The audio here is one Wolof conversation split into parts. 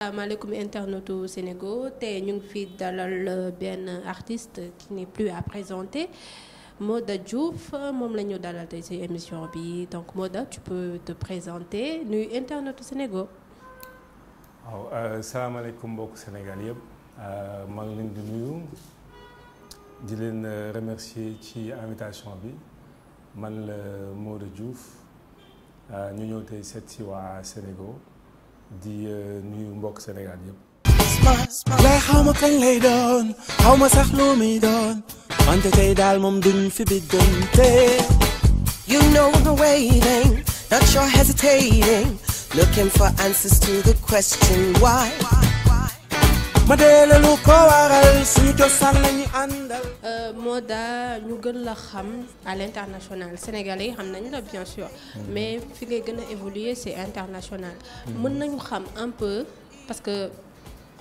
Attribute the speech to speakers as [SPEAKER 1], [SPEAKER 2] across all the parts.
[SPEAKER 1] asalaamaaleykum internetu Sénégal tey ñu ngi fi dalal benn artiste qui n'est plus à présenter Moda Diouf moom la ñu dalal tey ci émission bi donc Moda tu peux te présenter nuyu internetu Sénégal.
[SPEAKER 2] waaw salaamaaleykum mbokk Sénégal yëpp maa ngi leen di nuyu di leen remercier ci invitation bi man la Moda Diouf ñu ñëw tey seet si waa Sénégal di nuyu mbokk Sénégal yëpp.
[SPEAKER 3] lay xaw ma kañ lay doon xaw ma sax lu muy doon wante tey daal moom duñ fi biddante.
[SPEAKER 4] You know the waiting, not sure hesitating, looking for answers to the question why.
[SPEAKER 3] ma deele lu ko waral suñu cosaan la ñu àndal.
[SPEAKER 1] Moda ñu gën la xam à l'international sénégalais yi xam nañu la bien sûr mais fi ngay gën a évoluer c'est international. mën nañu xam un peu parce que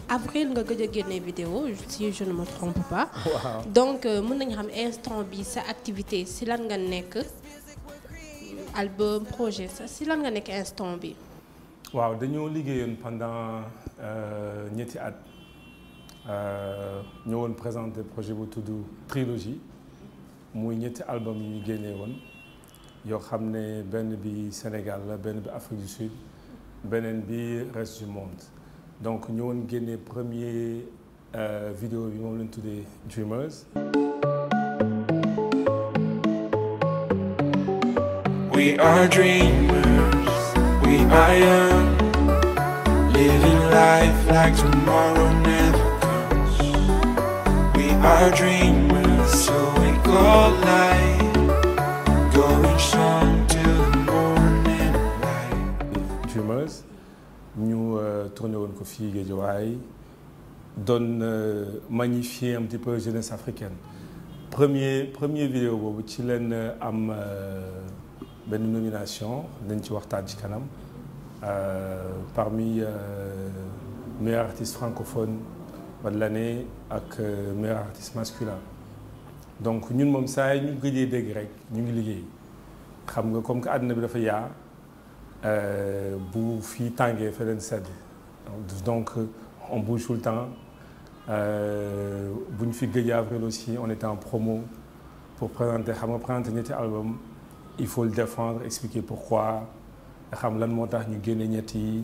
[SPEAKER 1] avril nga gëj a génne vidéo si je ne me trompe pas.
[SPEAKER 2] Wow.
[SPEAKER 1] Donc mën nañu xam instant bi sa activité si lan nga nekk album projet sa si lan nga nekk instant bi.
[SPEAKER 2] waaw dañoo liggéeyoon pendant ñetti at ñëwoon présenter projet bu tudd trilogie muy ñetti album yi ñu génnee woon yoo xam ne benn bi Sénégal la benn bi Afrique du Sud beneen bi reste du monde donc ñëwoon génnee premier vidéo bi moom lañ tuddee Dreamers.
[SPEAKER 3] We are dreamers, we are young, living life like tomorrow never comes. We are dreamers, so we go light, going strong till the morning light.
[SPEAKER 2] Dreamers ñu tourné woon ko fii Guédiawaye doon magnifier un petit peu jeunesse africaine premier vidéo boobu ci leen am benn nomination dañ ci waxtaan ci kanam parmi meilleur artiste francophone de l'année ak meilleur artiste masculin donc ñun moom saa yi ñu gëjee dégg rek ñu ngi liggéey xam nga comme que àddina bi dafa yaa bu fii tàngee feneen sedd donc on bouge tout le temps bu ñu fi gëj avril aussi on était en promo pour présenter xam nga présenter ñetti album il faut le défendre expliquer pourquoi xam lan moo tax ñu génne ñetti yi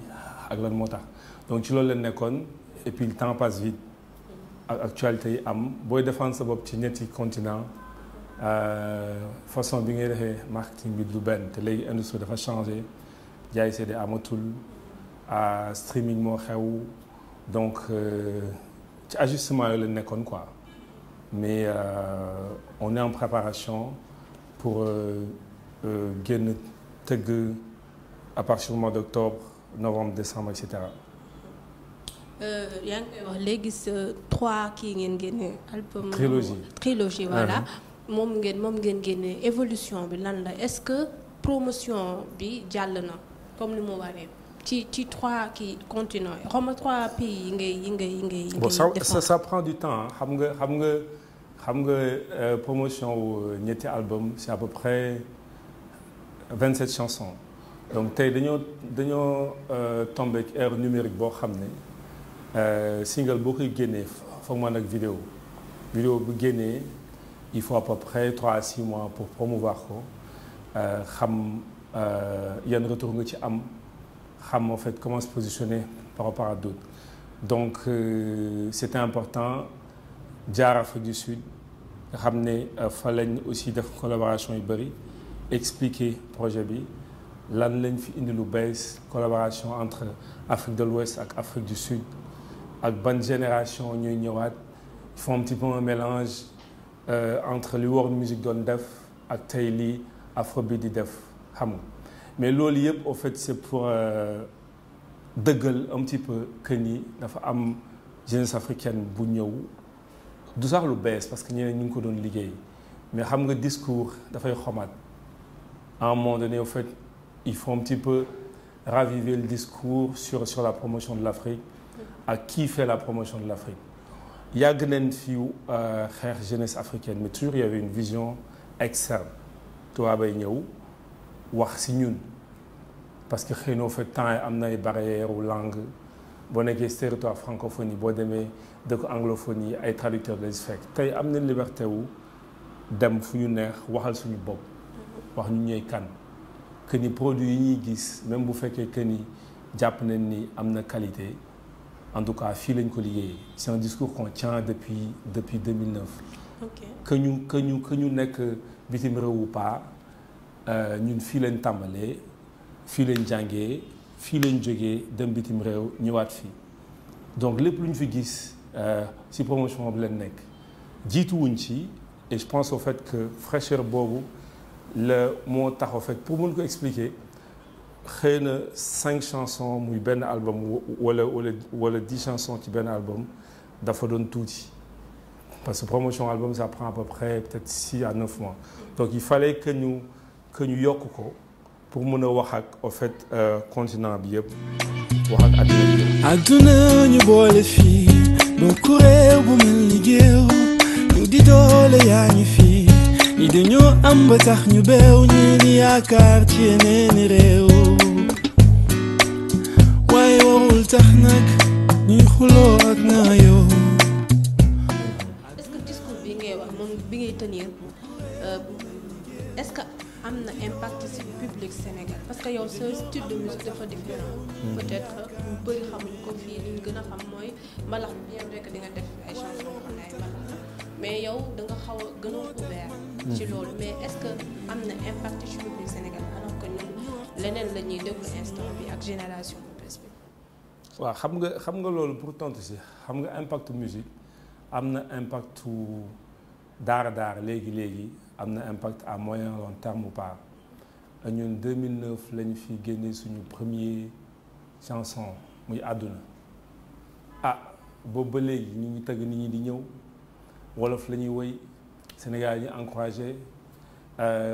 [SPEAKER 2] ak lan moo tax donc ci loolu la nekkoon et puis le temps passe vite ak actualité yi am booy défendre sa bopp ci ñetti continent façon bi ngay defee marketing bi du benn te léegi industrie dafa changé jaay CD amatul streaming moo xew donc ci ajustement yooyu la nekkoon quoi mais on est en préparation pour génn tëgg à partir du mois d'octobre novembre décembre et cetera.
[SPEAKER 1] yaa ngi koy wax léegi sa 3 kii ngeen génne album. trilogie voilà. moom ngeen génne évolution bi lan la est-ce que promotion bi jàll na comme ni mu waree ci 3 kii continents yi xaw ma 3 pays yi ngay.
[SPEAKER 2] bon ça prend du temps xam nga promotion wu ñetti album c'est à peu près 27 chansons donc tey dañoo tombé ak ère numérique boo xam ne single boo koy génnee foog man ak vidéo bu génnee il faut à peu près 3 à 6 mois pour promouvoir ko xam yan retour nga ci am xam en fait comment se positionner par rapport à d'autres donc c'était important jaar Afrique du Sud nga xam ne fa lañ aussi def collaboration yu bëri expliquer projet bi lan lañ fi indi lu bees collaboration entre Afrique de l'Ouest ak Afrique du Sud ak ban génération ñuy ñëwaat ils font un petit peu un mélange entre li world music doon def ak tey lii afrobeat di def xam nga mais loolu yëpp au fait c'est pour dëggal un petit peu que ni dafa am jeunesse africaine bu ñëw du sax lu bees parce que ñeneen ñu ngi ko doon liggéey mais xam nga discours dafay xomaat à un moment donné au fait il faut un petit peu raviver le discours sur la promotion de l'Afrique ak qui fait la promotion de l'Afrique yàgg nañ fi xeex jeunesse africaine mais toujours il y avait une vision externe tubaabay ñëw wax si ñun parce que xëy na au fait temps am na ay barrières ou langue boo nekkee si territoire francophonie boo demee dëkk anglophonie ay traducteurs la si fekk tey am nañ liberté wu dem fu ñu neex waxal suñu bopp wax ñu ñooy kan que ni produit yi ñuy gis même bu fekkee que ni jàpp nañ ni am na qualité en tout cas fii lañ ko liggéeyee c'est un discours qu'on tient depuis 2009.
[SPEAKER 1] ok
[SPEAKER 2] que ñu nekk bitim réew ou pas ñun fii lañ tàmbalee fii lañ jàngee fii lañ jógee dem bitim réew ñëwaat fii donc lépp lu ñu fi gis ci promotion bi leen nekk jiituwuñ ci et je pense au fait que fraîcheur boobu la moo tax au fait pour mën ko expliquer xëy na 5 chansons muy benn album wala 10 chansons ci benn album dafa doon tuuti parce que promotion album ça prend à peu près peut-être 6 à 9 mois donc il fallait que ñu yokk ko pour mën a wax ak au fait continent bi yëpp wax ak àddina bi yëpp.
[SPEAKER 3] àdduna ñu boole fii bokku réew bu mel ni géew ñu di doole yaa ñu fii ñi dañoo am ba tax ñu beew ñi ni yaakaar ci yeneeni réew waaye warul tax nag ñuy xuloo ak naa yow.
[SPEAKER 1] est-ce que discours bi ngay wax moom bi ngay tenir est-ce que am na impact ci public Sénégal parce que yow sa style de musique dafa différent peut-être ñu bëri xamuñ ko fii li ñu gën a xam mooy mbalax bien vrai que di nga def ay chansons yoo xam ne ay mbalax mais yow da nga xaw a gën a ouvert ci loolu mais est-ce que am na impact ci public Sénégal alors que ñun leneen la ñuy déglu instant bi ak génération bu bees bi.
[SPEAKER 2] waaw xam nga loolu pour tontu si xam nga impact musique am na impact daara léegi am na impact à moyen long terme ou pas ñun 2009 lañu fi génne suñu premier chanson muy àdduna boobu ba léegi ñu ngi tëgg nit ñi di ñëw wolof la ñuy woy Sénégal yi encouragé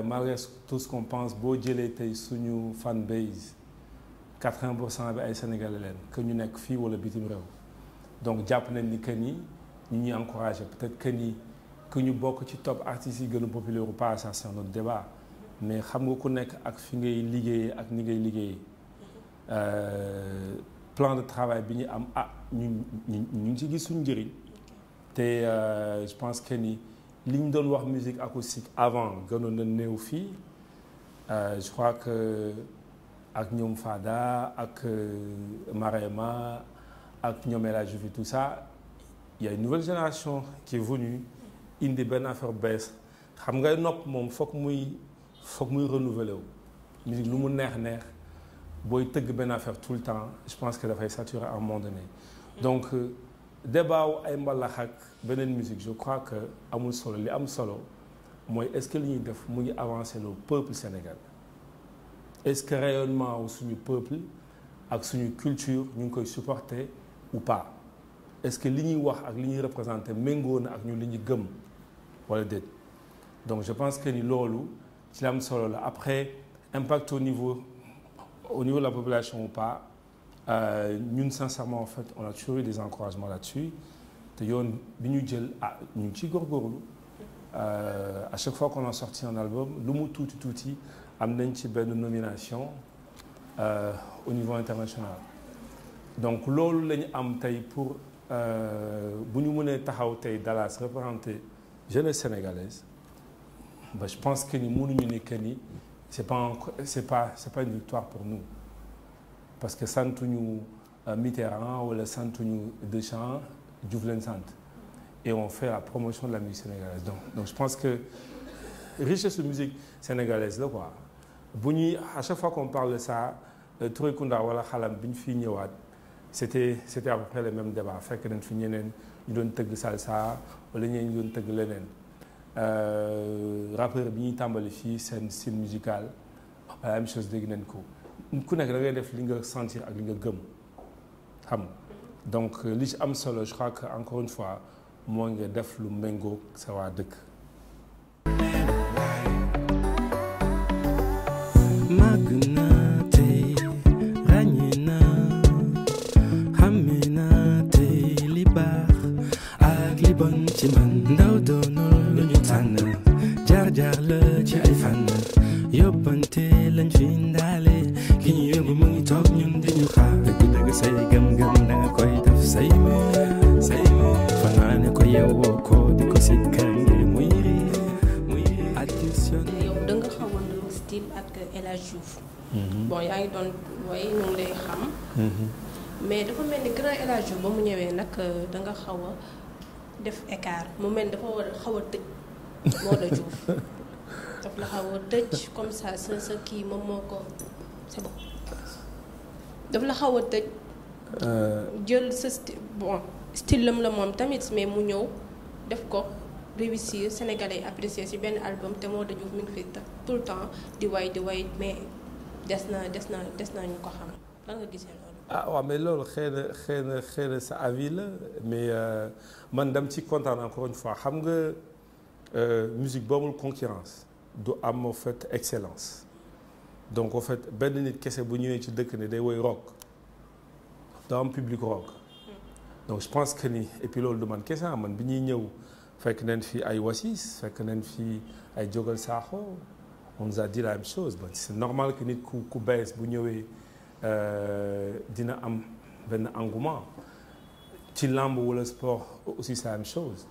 [SPEAKER 2] malgré tout ce qu'on pense boo jëlee tey suñu fan base 80% bi ay sénégalais leen que ñu nekk fii wala bitim réew donc jàpp nañ ni que ni ñu ñuy encouragé peut-être que ñu bokk ci top artistes yi gën a populaire ou pas ça c'est un autre débat mais xam nga ku nekk ak fi ngay liggéeyee ak ni ngay liggéeyee plan de travail bi ñu am ñu ngi ci gis suñu njëriñ te je pense que ni li ñu doon wax musique acoustique avant gënoon na néew fii je crois que ak ñoom Fada ak Marema ak ñoom El Hadji Diouf tout ça il y a une nouvelle génération qui est venue indi benn affaire bees xam nga nopp moom foog muy renouveler wu musique lu mu neex booy tëgg benn affaire tout le temps je pense que dafay saturer à un moment donné donc débat wu ay mbalax ak beneen musique je crois que amul solo li am solo mooy est-ce que li ñuy def mu ngi avancer le peuple sénégalais est-ce que rayonnement wu suñu peuple ak suñu culture ñu ngi koy supporter ou pas est-ce que li ñuy wax ak li ñuy représenter méngoo na ak ñu li ñu gëm wala déet donc je pense que ni loolu ci la am solo la après impact au niveau de la population ou pas ñun sincèrement en fait on a toujours eu des encouragements là-dessus te yoon bi ñu jël ñu ngi ciy góorgóorlu à chaque fois qu'on a sorti un album lu mu tuuti am nañ ci benn nomination au niveau international donc loolu la ñu am tey pour bu ñu mënee taxaw tey Dallas représenter jeunesse sénégalaise je pense que ni mënuñu ne que ni c'est pas une victoire pour nous parce que santuñu Mitterrand wala santuñu Deschamps Diouf leen sant et on fait la promotion de la musique sénégalaise donc je pense que richesse de musique sénégalaise la quoi bu ñuy à chaque fois qu'on parle de ça Touré Kunda wala xalam bi ñu fiy ñëwaat c'était à peu près le même débat fekk nañ fi ñeneen ñu doon tëgg salsa wala ñeneen ñu doon tëgg leneen rappeur bi ñuy tàmbali fii seen style musical la même chose dégg nañ ko ku nekk da ngay def li nga sentir ak li nga gëm xam donc li ci am solo je crois que encore une fois moo nga def lu méngoo sa waa dëkk.
[SPEAKER 3] ci man ndaw doonul lu ñu tànn jaar la ci ay fànn yóbbante lañ fi ndaale gi ñu yóbbu mu ngi toog ñun di ñu xaar dëgg-dëgg say gëm-gëm da nga koy def say fa naa ne ko yeewoo ko di ko si kër ngir muy addition.
[SPEAKER 1] yow da nga xawoon style ak El Hadj Diouf. bon yaa ngi doon way ñu ngi lay xam. mais dafa mel ni grand El Hadj Diouf ba mu ñëwee nag da nga xaw a def écart mu mel ni dafa war a xaw a tëj Modou Diouf daf la xaw a tëj comme ça sa kii moom moo ko c'est bon daf la xaw a tëj. jël sa style lam la moom tamit mais mu ñëw def ko réussir sénégalais apprécier ci benn album te Modou Diouf mi ngi fi tout le temps di way mais des na ñu ko xam lan nga gisee loolu.
[SPEAKER 2] ah waaw mais loolu xëy na sa avis la mais man dam ci kontaan encore une fois xam nga musique boomul concurrence du am en fait excellence donc en fait benn nit kese bu ñëwee ci dëkk ne day woy rock doo am public rock donc je pense que ni et puis loolu du man kese man bi ñuy ñëw fekk nañ fi ay Wasis fekk nañ fi ay Jogal Sakho on nous a dit la même chose bon c'est normal que nit ku bees bu ñëwee dina am benn engouement ci lamb wala sport aussi c'est la même chose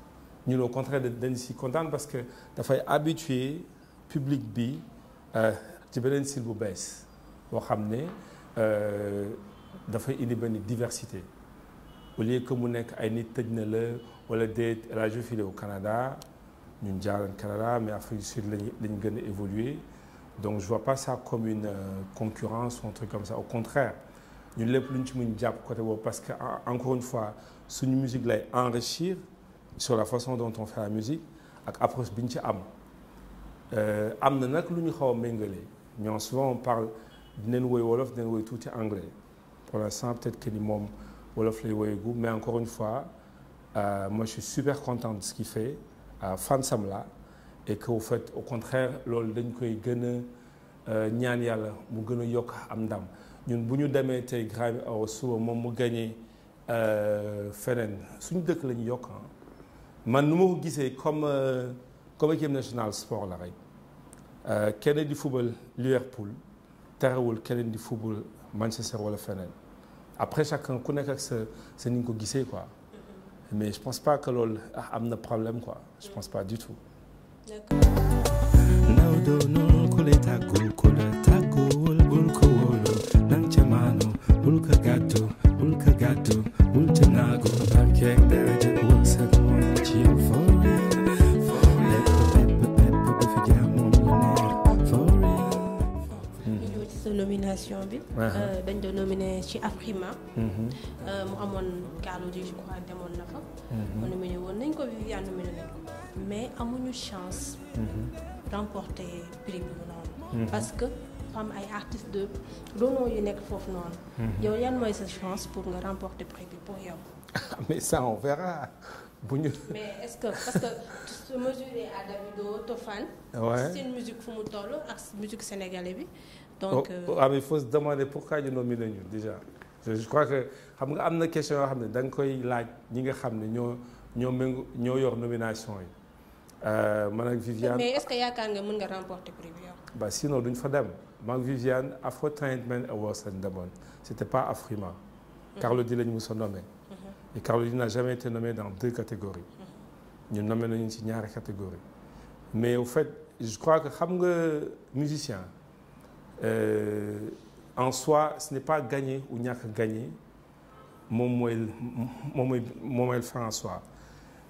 [SPEAKER 2] ñun au contraire dañ si kontaan parce que dafay habituer public bi ci beneen style bu bees boo xam ne dafay indi benn diversité au lieu que mu nekk ay nit tëj na la wala déet El Hadj Diouf au Canada ñun jaaroon Canada mais Afrique du Sud lañu gën a évoluer donc je vois pas ça comme une concurrence ou un truc comme ça au contraire ñun lépp lu ñu ci mën jàpp côté boobu parce que encore une fois suñu musique lay enrichir sur la façon dont on fait la musique ak approche bi ñu ci am na nag lu ñu xaw a méngale ñoom souvent on parle dinañ woy wolof dinañ woy tuuti anglais pour l'instant peut-être que ni moom wolof lay woyegu mais encore une fois moi je suis super content de ce qu'il fait fan sam la et que au fait au contraire loolu dañ koy gën a ñaan yàlla mu gën a yokk am ndam ñun bu ñu demee tey Grammy Awards suba moom mu gagné feneen suñu dëkk la ñu yokk man nu ma ko gisee comme équipe nationale sport la rek kenn di football Liverpool terewul keneen di football Manchester wala feneen après chacun ku nekk ak sa ni nga ko gisee quoi mais je pense pas que loolu am na problème quoi je pense pas du tout.
[SPEAKER 3] ndaw doonul ku lay tàggul ku la tàggul bul ko wóolu nang ca maanu bul ko gàttu bul ca naagu barkeeg daraja wërsëg moom ci yow for real pepp bu fi jaar moom la neex for real.
[SPEAKER 1] ñu ñëw ci sa nomination bi. dañ doon nominé ci Afrima. mu amoon Carlou D je crois demoon na fa. mu nominé woon nañ ko Viviane nominé nañ ko mais amuñu chance. remporter prix bi noonu. parce que am ay artistes de renom yu nekk foofu noonu. yow yan mooy sa chance pour nga remporter prix bi pour yow.
[SPEAKER 2] mais ça on verra bu ñu.
[SPEAKER 1] mais est-ce que parce que se mesurer à Davido Tofan.
[SPEAKER 2] ouais
[SPEAKER 1] c'est une musique fu mu toll ak musique sénégalais bi. donc
[SPEAKER 2] mais il faut se demander pourquoi ñu nominé ñu déjà je crois que xam nga am na question yoo xam ne da nga koy laaj ñi nga xam ne ñoo yor nomination yi. man ak Viviane
[SPEAKER 1] mais est-ce que yaakaar nga mën nga remporter prix bi yow.
[SPEAKER 2] bah sinon duñ fa dem man ak Viviane Afro Talent Man Awards lañ demoon c'était pas Afrima. Carlou D lañ mos a nommé. et Carlou D n'a jamais été nommé dans 2 catégories. ñun nommé nañu ci ñaari catégories. mais au fait je crois que xam nga musicien en soi ce n'est pas gagner ou ñàkk gagner moom mooy le fait en soi.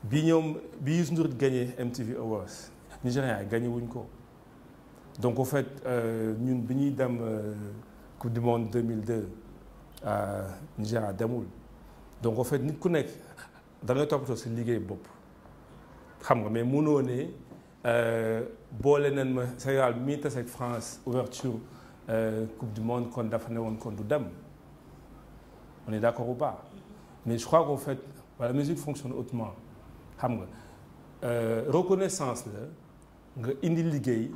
[SPEAKER 2] bi Youssou Ndour gagné MTV Awards Nigéria gagné wuñ ko donc au fait ñun bi ñuy dem Coupe du Monde 2002 Nigéria demul donc au fait nit ku nekk da ngay toppatoo sa liggéey bopp xam nga mais mënoo ne boole nañ ma Sénégal bi muy tase ak France ouverture Coupe du Monde kon dafa ne woon kon du dem on est d'accord ou pas mais je crois qu'au fait la musique fonctionne autrement. xam nga reconnaissance la nga indi liggéey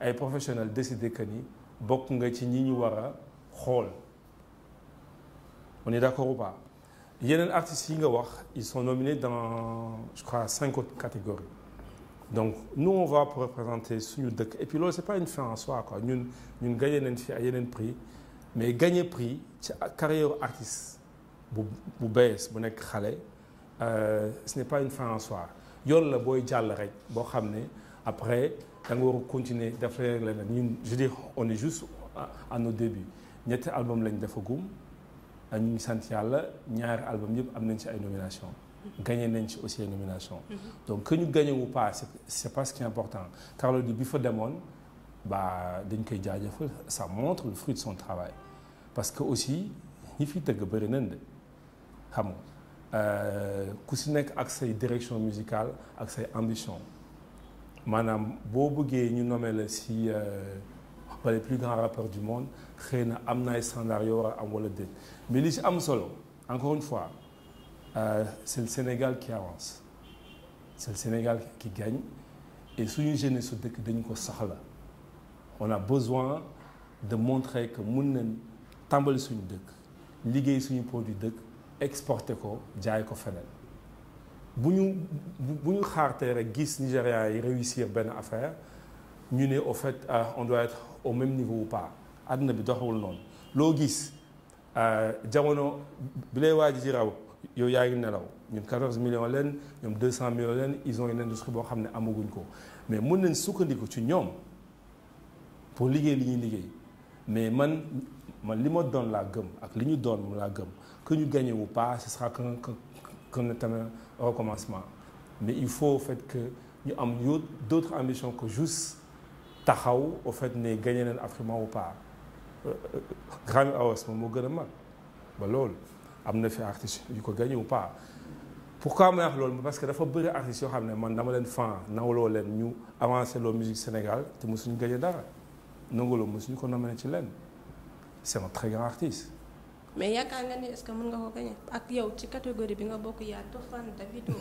[SPEAKER 2] ay professionnels décider que ni bokk nga ci ñi ñu war a xool on est d'accord ou pas yeneen artistes yi nga wax ils sont nominés dans je crois 5 autres catégories donc nous on va pour représenter suñu dëkk et puis loolu c'est pas une fin en soi quoi ñun gagné nañ fi ay yeneen prix mais gagner prix ci carrière artiste bu bees bu nekk xale ce n'est pas une fin en soi yoon la booy jàll rek boo xam ne après da nga war a continuer def leneen ñun je veux dire on est juste à nos débuts ñetti album lañ defagum ñu ngi sant yàlla ñaari album yëpp am nañ ci ay nominations. Gagné nañ ci aussi ay nominations. Donc que ñu gagné ou pas c'est pas ce qui est important Carlou D bi fa demoon bah dañ koy jaajëfal ça montre le fruit de son travail parce que aussi ñi fi tëgg bëri nañ de xam nga ku si nekk ak say direction musicale ak say ambition maanaam boo bëggee ñu nommer la si les plus grands rappeurs du monde xëy na am na ay standards yoo war a am wala déet mais li si am solo encore une fois c'est le Sénégal qui avance c'est le Sénégal qui gagne et suñu jeunesse su dëkk dañu ko soxla on a besoin de montrer que mun nañ tàmbali suñu dëkk liggéey suñu produit dëkk exporter ko jaay ko feneen bu ñu xaartee rek gis Nigérians yi réussir benn affaire ñu ne au fait on doit être au même niveau ou pas àdduna bi doxawul noonu loo gis jamono bi lay waaj ci raw yow yaa ngi nelaw ñun 14 millions leen ñoom 200 millions leen ils ont une industrie boo xam ne amaguñ ko mais mën nañ sukkandiku ci ñoom pour liggéey li ñuy liggéey mais man li ma doon laa gëm ak li ñu doon moom laa gëm que ñu gagné ou pas ce sera qu'un recommencement mais il faut au fait que ñu am d'autres ambitions que juste taxaw au fait ne gagné nañ Afrima ou pas Grammy Awards moom moo gën a mag ba loolu am na fi artistes yu ko gagné ou pas pourquoi ma wax loolu parce que dafa bëri artistes yoo xam ne man dama leen fan nawloo leen ñu avancé loo musique Sénégal te mosuñu gagné dara nanguloo mosuñu ko nominé ci leen c'est un très grand artiste.
[SPEAKER 1] mais yaakaar nga ni est-ce que mën nga ko gagné ak yow ci catégorie bi nga bokk yaa Toofan Davido.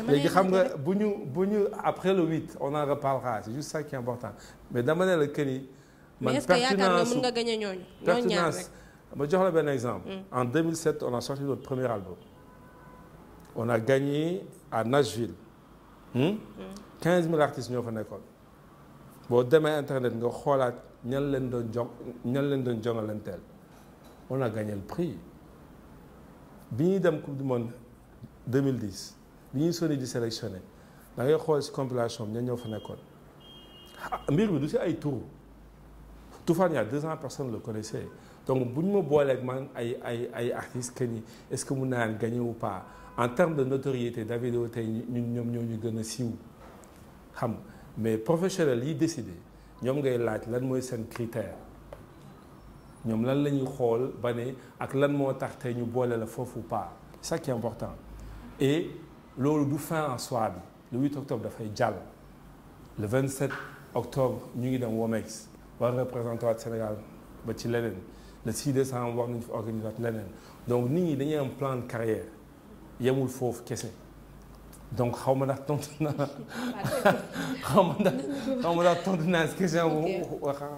[SPEAKER 2] léegi xam nga bu ñu après le 8 on en reparlera c'est juste ça qui est important mais dama ne la que ni.
[SPEAKER 1] mais est-ce que yaakaar nga mën nga gagné ñooñu. ñooñu ñaar rek
[SPEAKER 2] ma jox la benn exemple. En 2007 on a sorti notre premier album. On a gagné à Nashville. 15 000 artistes ñoo fa nekkoon. boo demee internet nga xoolaat ñan leen doon jongalanteel. On a gagné le prix. bi ñuy dem coupe du monde 2010 bi ñuy soni di sélectionné da ngay xool ci compilation bi ñan ñoo fa nekkoon. mbir bi du ci ay tur. Toofan il y a 2 ans personne ne le connaissait donc bu ñu ma booleeg man ay artistes que ni est-ce que mun naa gagner ou pas en termes de notoriété Davido tey ñoom ñoo ñu gën a siiw xam mais professionnels yi décidé ñoom ngay laaj lan mooy seen critère ñoom lan la ñuy xool ba ne ak lan moo tax tey ñu boole la foofu ou pas c'est ça qui est important et loolu du fin en soi bi le 8 octobre dafay jàll le 27 octobre ñu ngi dem Womex war représenté waat Sénégal ba ci leneen le 6 décembre war nañu fi organiser waat leneen donc nit ñi dañuy am plan de carrière yemul foofu kese donc xaw ma ndax tontu naa xaw ma ndax tontu naa si question bu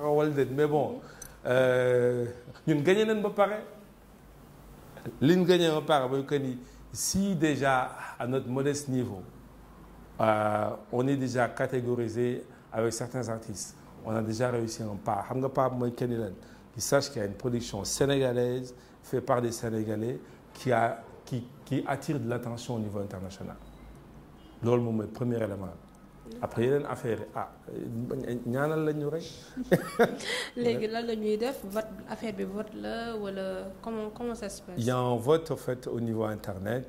[SPEAKER 2] wala déet mais bon ñun gagné nañ ba pare li ñu gagné ba pare ba que ni si déjà à notre modeste niveau on est déjà catégorisé avec certains artistes. On a déjà réussi un pas xam nga pas mooy kenn leen qui sache qu'il y a une production sénégalaise faite par des Sénégalais qui attire de l'attention au niveau international loolu moom mooy premier élément après yeneen affaire ñaanal la ñu rek.
[SPEAKER 1] léegi lan la ñuy def vote affaire bi vote la wala comment ça se passe.
[SPEAKER 2] Il y a un vote en fait au niveau internet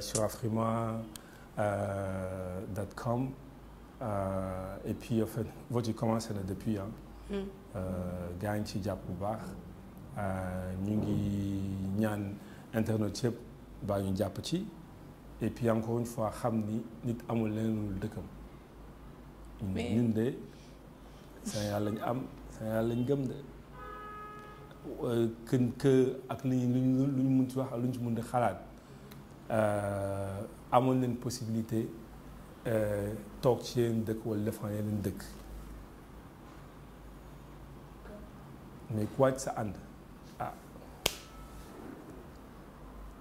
[SPEAKER 2] sur afrima.com. Et puis en fait vote yi commencé na depuis gaa ngi ci jàpp bu baax ñu ngi ñaan internet yëpp baa ñu jàpp ci et puis encore une fois xam ni nit amul leneen lu dëkkam ñun de Sénégal lañu am Sénégal lañu gëm de que ak lu ñu mën ci wax ak lu ñu ci mën di xalaat amoon leen possibilité toog ci yeneen dëkk wala defar yeneen dëkk mais ku wàcc sa ànd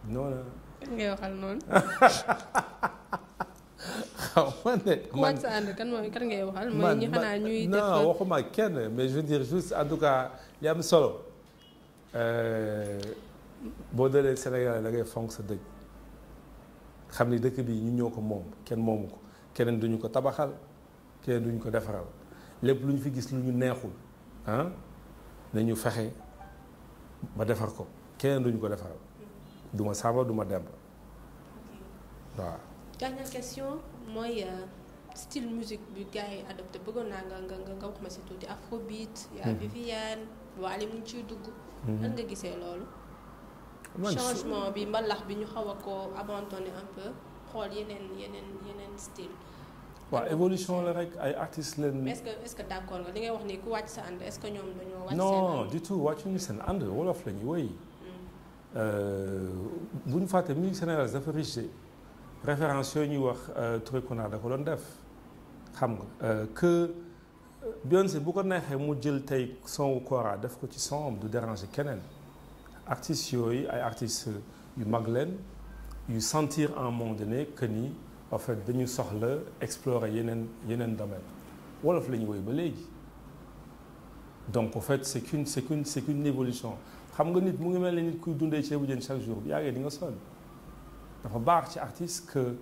[SPEAKER 2] noonu
[SPEAKER 1] ngay waxal noonu
[SPEAKER 2] waaw man de.
[SPEAKER 1] ku wàcc sa ànd kan ngay waxal. mooy ñi xanaa ñuy def
[SPEAKER 2] non waxuma kenn mais je veux dire juste en tout cas li am solo boo dalee Sénégal da ngay fonk sa dëkk xam ni dëkk bi ñu ñoo ko moom kenn moomu ko keneen duñu ko tabaxal keneen duñu ko defaral lépp lu ñu fi gis lu ñu neexul ah nañu fexe ba defar ko keneen duñu ko defaral duma Samba duma Demba waaw.
[SPEAKER 1] dernière question mooy style musique bi gars yi adopté bëggoon naa nga wax ma si tuuti afrobeat. yaa Viviane Wally mu ngi ciy dugg. nan nga gisee loolu. changement bi mbalax bi ñu xaw a ko abandonné un peu xool yeneen style.
[SPEAKER 2] waaw évolution la rek ay artistes leen.
[SPEAKER 1] mais est-ce que d'accord nga li ngay wax ni ku wàcc sa ànd est-ce que ñoom dañoo wàcc seen ànd.
[SPEAKER 2] non du tout wàccuñu seen ànd wolof la ñu woy. bu ñu fàtte musique sénégalaise dafa riche référence yooyu ñuy wax Touré Kona da ko doon def xam nga que Beyoncé bu ko neexee mu jël tey son Kora def ko ci son am du déranger keneen artistes yooyu ay artistes yu mag leen yu sentir à un moment donné que ni en fait dañu soxla explorer yeneen domaine wolof la ñu woy ba léegi donc en fait c'est qu'une évolution xam nga nit mu ngi mel ni nit kuy dundee ceebu jën chaque jour bu yàggee di nga sonn dafa baax ci artiste que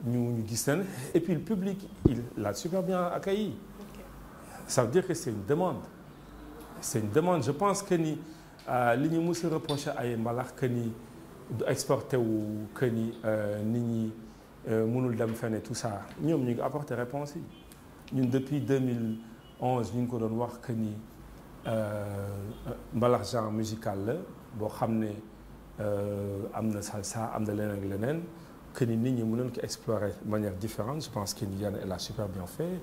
[SPEAKER 2] ñu gis leen et puis le public il l'a super bien accueilli. Ça veut dire que c'est une demande je pense que ni li ñu mës a reproché ay mbalax que ni du exporté wu que ni nit ñi mënul dem fenn tout ça ñoom ñu ngi apporté réponse yi ñun depuis 2011 ñu ngi ko doon wax que ni mbalax genre musical la boo xam ne am na salsa am na leneen ak leneen que ni nit ñi mënoon ko explorer de manière différente je pense que ni Yann elle a super bien fait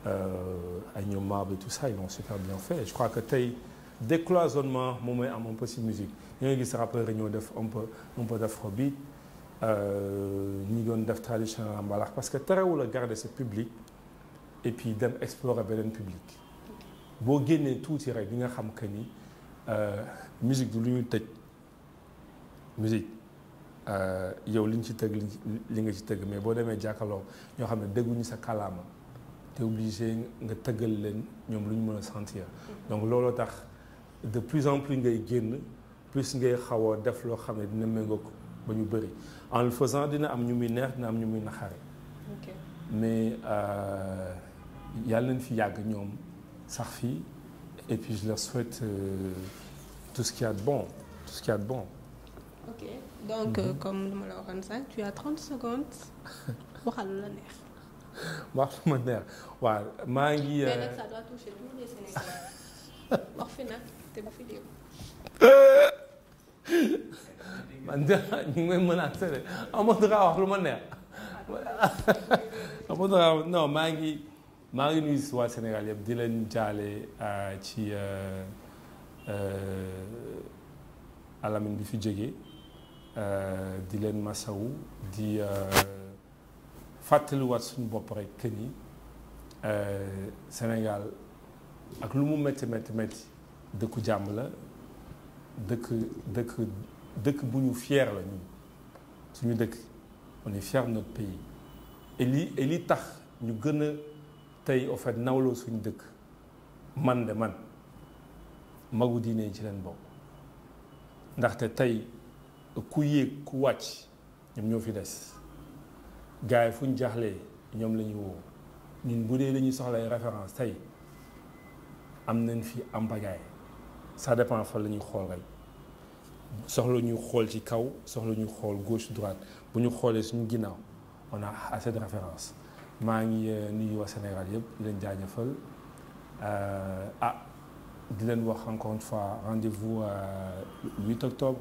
[SPEAKER 2] ay ñoom Mab et tout ça ils l'ont super bien fait je crois que tey décloisonnement moom mooy am un peu ci musique ñoo ngi gis rappeurs yi ñoo def un peu d'afrobeat ñi doon def traditionnel mbalax parce que terewul a garder ce public et puis dem explorer beneen public boo génnee tuuti rek di nga xam que ni musique du lu ñu tëj musique yow li ñu ci tëgg li nga ci tëgg mais boo demee jàkkaarloo ñoo xam ne dégguñu sa kàllaama te obligé nga tëggal leen ñoom lu ñu mën a sentir donc looloo tax de plus en plus ngay génn plus ngay xaw a def loo xam ne dina méngoo ko ba ñu bëri en le faisant dina am ñu muy neex dina am ñu muy naxare mais yàlla nañ fi yàgg ñoom sax fii et puis je leur souhaite tout ce qu'il y a de bon ok
[SPEAKER 1] donc comme ma la waxoon sànq tu as 30 secondes waxal lu la neex.
[SPEAKER 2] wax lu ma neex waaw maa ngi.
[SPEAKER 1] mais nag ça doit toucher tous les Sénégalais wax fi nag te bu fi déglu.
[SPEAKER 2] man de ñu ngi may menacé de amatuma wax lu ma neex amatuma non maa ngi nuyu si waa Sénégal yëpp di leen jaale ci alamin bi fi jógee di leen masawu di fàttaliwaat suñu bopp rek que ni Sénégal ak lu mu métti dëkku jàmm la dëkk bu ñu fier la ñun suñu dëkk on est fier de notre pays et li tax ñu gën a tey au fait nawloo suñu dëkk man magu diine yi ci leen bokk ndaxte tey ku yéeg ku wàcc ñoom ñoo fi des gars yi fu ñu jaaxlee ñoom la ñu woo ñun bu dee dañuy soxla ay référence tey am nañ fi am bagaay ça dépend fa la ñuy xool rek soxla ñu xool ci kaw soxla ñu xool gauche droite bu ñu xoolee suñu ginnaaw on a assez de références maa ngi nuyu waa Sénégal yëpp di leen jaajëfal di leen wax encore une fois rendez-vous le 8 octobre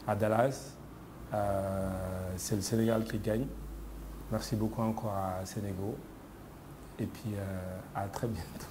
[SPEAKER 2] à Dallas c'est le Sénégal qui gagne merci beaucoup encore à Sénégal et puis à très bientôt.